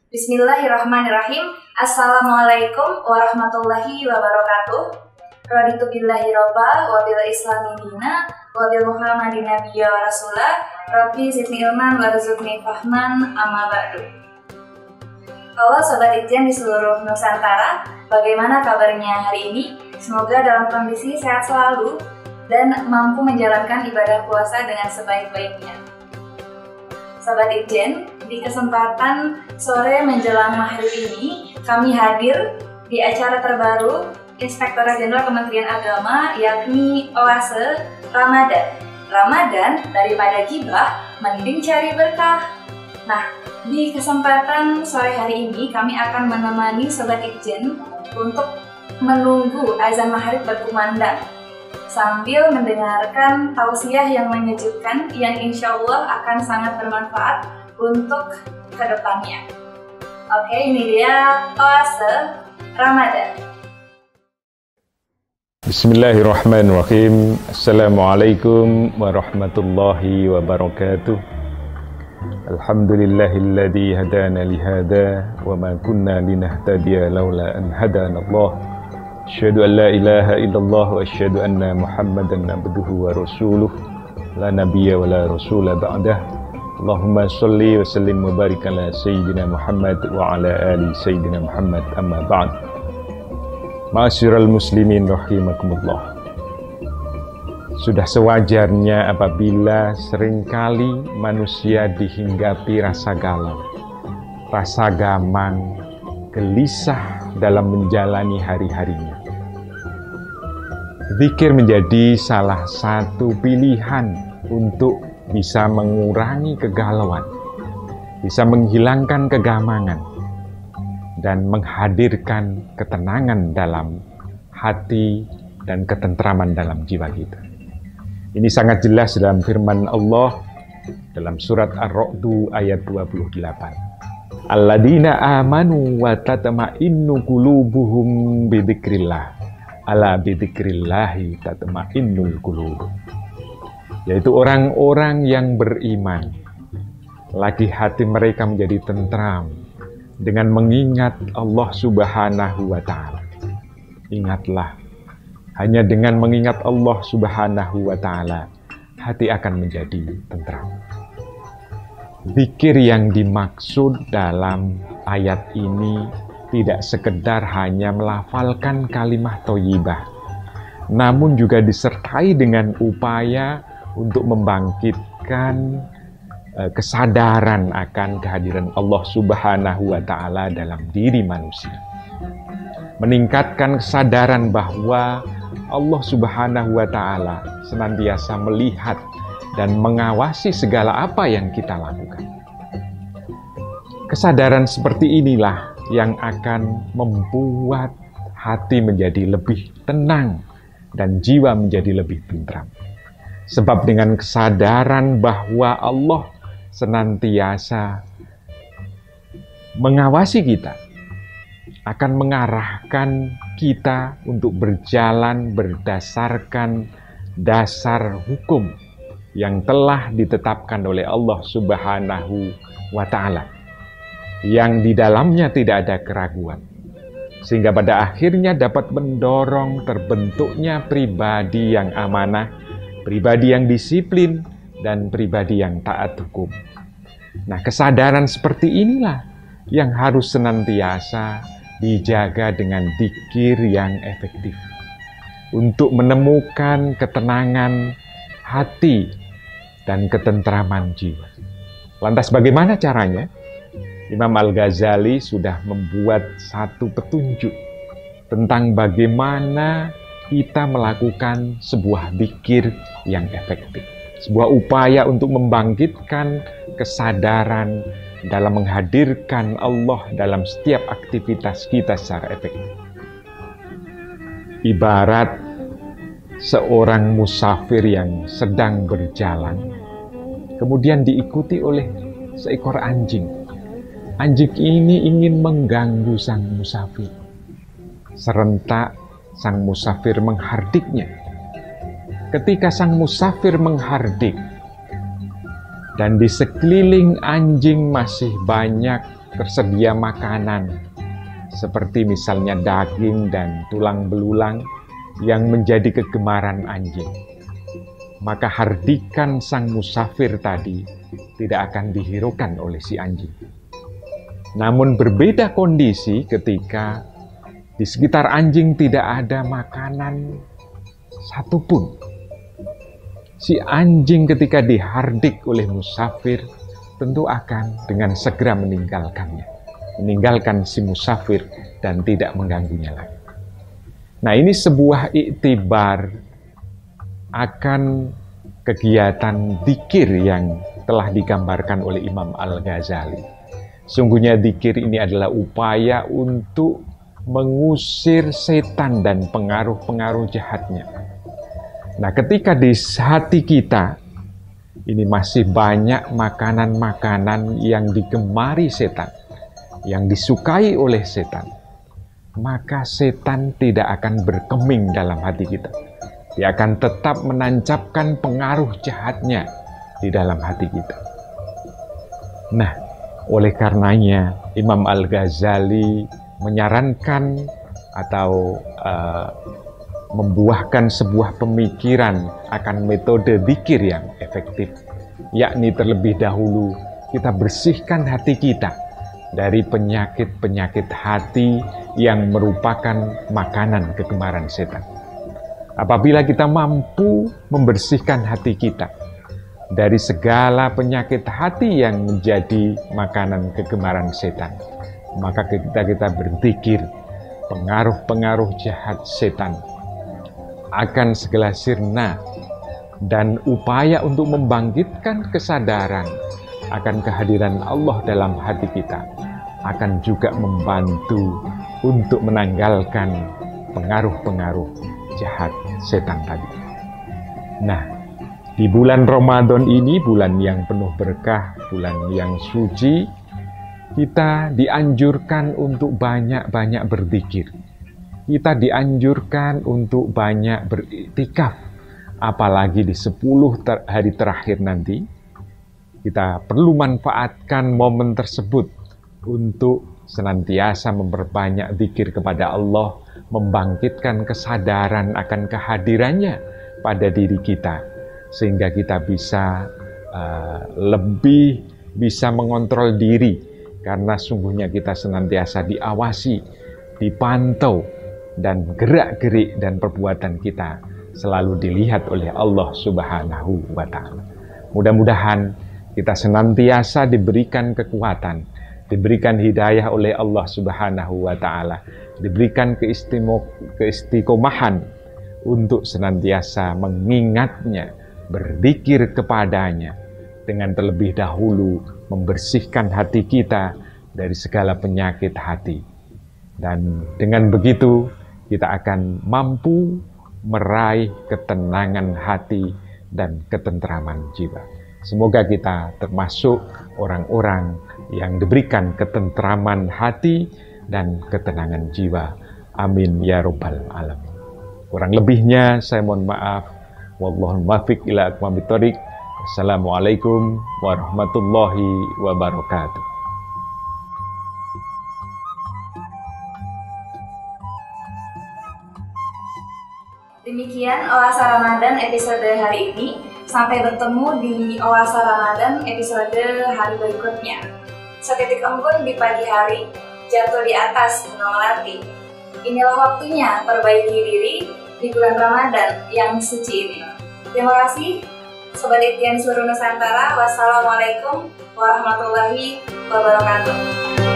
Bismillahirrahmanirrahim. Assalamualaikum warahmatullahi wabarakatuh. Raditu billahi robba wa bil islami dina wa bil muhammadin nabiyya wa rasulah. Rabbi zidni ilman warzuqni fahman, amma ba'du. Halo Sobat Itjen di seluruh Nusantara, bagaimana kabarnya hari ini? Semoga dalam kondisi sehat selalu dan mampu menjalankan ibadah puasa dengan sebaik-baiknya. Sobat Itjen, di kesempatan sore menjelang maghrib ini, kami hadir di acara terbaru Inspektorat Jenderal Kementerian Agama, yakni Oase Ramadan. Ramadan daripada gibah, mending cari berkah. Nah, di kesempatan sore hari ini kami akan menemani Sobat Itjen untuk menunggu azan maghrib berkumandang sambil mendengarkan tausiah yang menyejukkan yang insya Allah akan sangat bermanfaat untuk kedepannya. Oke, ini dia Oase Ramadan. Bismillahirrahmanirrahim. Assalamualaikum warahmatullahi wabarakatuh. Alhamdulillahilladzi hadana lihada wa ma kunna linahtadiya laula an hadana Allah. Asyhadu an la ilaha illallah wa asyhadu anna Muhammadan abduhu wa rasuluh. La nabiyya wa la rasula ba'dah. Allahumma sholli wa sallim wa barik ala sayyidina Muhammad wa ala ali sayyidina Muhammad, amma ba'd. Ma'asyiral muslimin rahimakumullah. Sudah sewajarnya apabila seringkali manusia dihinggapi rasa galau, rasa gamang, gelisah dalam menjalani hari-harinya. Zikir menjadi salah satu pilihan untuk bisa mengurangi kegalauan, bisa menghilangkan kegamangan, dan menghadirkan ketenangan dalam hati dan ketentraman dalam jiwa kita. Ini sangat jelas dalam firman Allah dalam surat Ar-Ra'd ayat 28. Alladzina amanu wa tatma'innu qulubuhum bidzikrillah. Ala bidzikrillahi tatma'innul qulub. Yaitu orang-orang yang beriman, lagi hati mereka menjadi tentram dengan mengingat Allah Subhanahu wa Ta'ala. Ingatlah, hanya dengan mengingat Allah Subhanahu wa Ta'ala, hati akan menjadi tentram. Zikir yang dimaksud dalam ayat ini tidak sekedar hanya melafalkan kalimat thayyibah, namun juga disertai dengan upaya untuk membangkitkan kesadaran akan kehadiran Allah Subhanahu wa Ta'ala dalam diri manusia. Meningkatkan kesadaran bahwa Allah Subhanahu wa Ta'ala senantiasa melihat dan mengawasi segala apa yang kita lakukan. Kesadaran seperti inilah yang akan membuat hati menjadi lebih tenang dan jiwa menjadi lebih tentram. Sebab dengan kesadaran bahwa Allah senantiasa mengawasi kita, akan mengarahkan kita untuk berjalan berdasarkan dasar hukum yang telah ditetapkan oleh Allah Subhanahu wa Ta'ala, yang di dalamnya tidak ada keraguan, sehingga pada akhirnya dapat mendorong terbentuknya pribadi yang amanah, pribadi yang disiplin, dan pribadi yang taat hukum. Nah, kesadaran seperti inilah yang harus senantiasa dijaga dengan dzikir yang efektif untuk menemukan ketenangan hati dan ketentraman jiwa. Lantas bagaimana caranya? Imam Al-Ghazali sudah membuat satu petunjuk tentang bagaimana kita melakukan sebuah dzikir yang efektif. Sebuah upaya untuk membangkitkan kesadaran dalam menghadirkan Allah dalam setiap aktivitas kita secara efektif. Ibarat seorang musafir yang sedang berjalan, kemudian diikuti oleh seekor anjing. Anjing ini ingin mengganggu sang musafir. Serentak sang musafir menghardiknya. Ketika sang musafir menghardik dan di sekeliling anjing masih banyak tersedia makanan seperti misalnya daging dan tulang belulang yang menjadi kegemaran anjing, maka hardikan sang musafir tadi tidak akan dihiraukan oleh si anjing. Namun berbeda kondisi ketika di sekitar anjing tidak ada makanan satupun. Si anjing ketika dihardik oleh musafir tentu akan dengan segera meninggalkan si musafir dan tidak mengganggunya lagi. Nah, ini sebuah iktibar akan kegiatan dzikir yang telah digambarkan oleh Imam Al-Ghazali. Sungguhnya dzikir ini adalah upaya untuk mengusir setan dan pengaruh-pengaruh jahatnya. Nah, ketika di hati kita ini masih banyak makanan-makanan yang digemari setan, yang disukai oleh setan, maka setan tidak akan berkeming dalam hati kita. Dia akan tetap menancapkan pengaruh jahatnya di dalam hati kita. Nah, oleh karenanya Imam Al-Ghazali menyarankan atau membuahkan sebuah pemikiran akan metode dzikir yang efektif, yakni terlebih dahulu kita bersihkan hati kita dari penyakit-penyakit hati yang merupakan makanan kegemaran setan. Apabila kita mampu membersihkan hati kita dari segala penyakit hati yang menjadi makanan kegemaran setan, maka kita berzikir, pengaruh-pengaruh jahat setan akan segala sirna, dan upaya untuk membangkitkan kesadaran akan kehadiran Allah dalam hati kita akan juga membantu untuk menanggalkan pengaruh-pengaruh jahat setan tadi. Nah, di bulan Ramadan ini, bulan yang penuh berkah, bulan yang suci, kita dianjurkan untuk banyak-banyak berzikir. Kita dianjurkan untuk banyak beriktikaf, apalagi di 10 hari terakhir nanti. Kita perlu manfaatkan momen tersebut untuk senantiasa memperbanyak zikir kepada Allah, membangkitkan kesadaran akan kehadirannya pada diri kita, sehingga kita bisa lebih bisa mengontrol diri, karena sungguhnya kita senantiasa diawasi, dipantau, dan gerak-gerik dan perbuatan kita selalu dilihat oleh Allah Subhanahu wa Ta'ala. Mudah-mudahan kita senantiasa diberikan kekuatan, diberikan hidayah oleh Allah Subhanahu wa Ta'ala, diberikan keistiqomahan untuk senantiasa mengingatnya, berzikir kepadanya, dengan terlebih dahulu membersihkan hati kita dari segala penyakit hati. Dan dengan begitu kita akan mampu meraih ketenangan hati dan ketentraman jiwa. Semoga kita termasuk orang-orang yang diberikan ketentraman hati dan ketenangan jiwa. Amin ya rabbal alamin. Kurang lebihnya saya mohon maaf. Wallahul muwaffiq ila aqwamit thoriq. Assalamualaikum warahmatullahi wabarakatuh. Demikian Oasa Ramadan episode hari ini. Sampai bertemu di Oasa Ramadan episode hari berikutnya. Setitik embun di pagi hari, jatuh di atas gunung Melati. Inilah waktunya perbaiki diri di bulan Ramadan yang suci ini. Terima kasih, Sobat Ikhtian seluruh Nusantara. Wassalamualaikum warahmatullahi wabarakatuh.